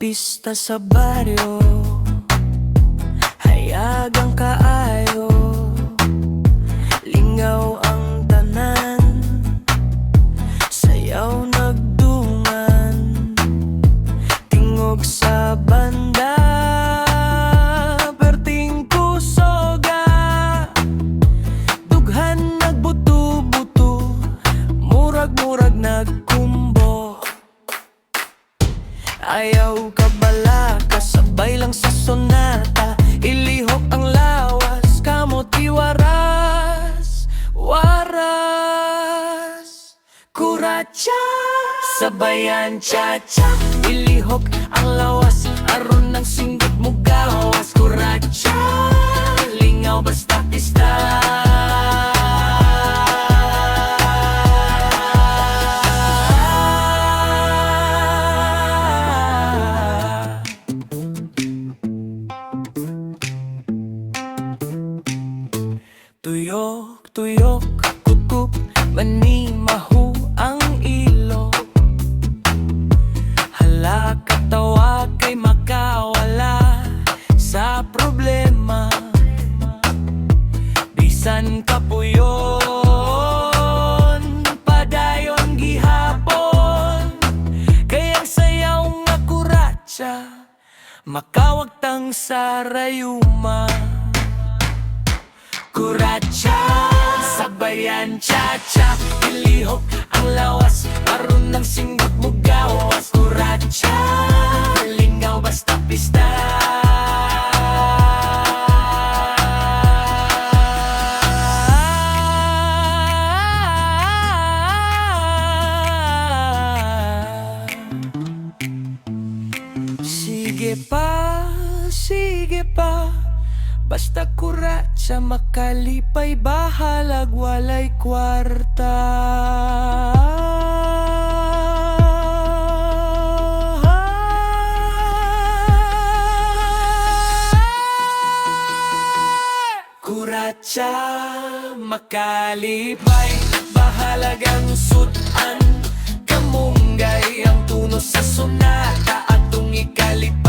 pista sa baryo, hayagang kaayo, lingaw ang tanan, sayaw nagdungan, tingog sa banda, perting kusoga, dughan nagbuto-buto, murag-murag nagkumbo. Ayaw ka bala, kasabay lang sa sonata, ilihok ang lawas, kamot iwaras, waras. Kuratsa, sabayan cha-cha, ilihok ang lawas, aron ng singgit mo gawas. Kuratsa, lingaw basta pista. Tuyok, tuyok, kukup, mani mahu ang ilo. Hala katawa kay makawala sa problema. Bisan kapuyon, padayon gihapon, kaya sayaw nga kuratsa, makawagtang sa rayuma. Kuratsa, sabayan cha-cha, ilihok ang lawas, aron ng singgot mo gawas. Kuratsa, lingaw basta pista. Sige pa, basta kuratsa makalipay, bahalag walay kwarta. Kuratsa makalipay, bahalagang sudan, kamunggay ang tunos sa sonata, atong ikalipay.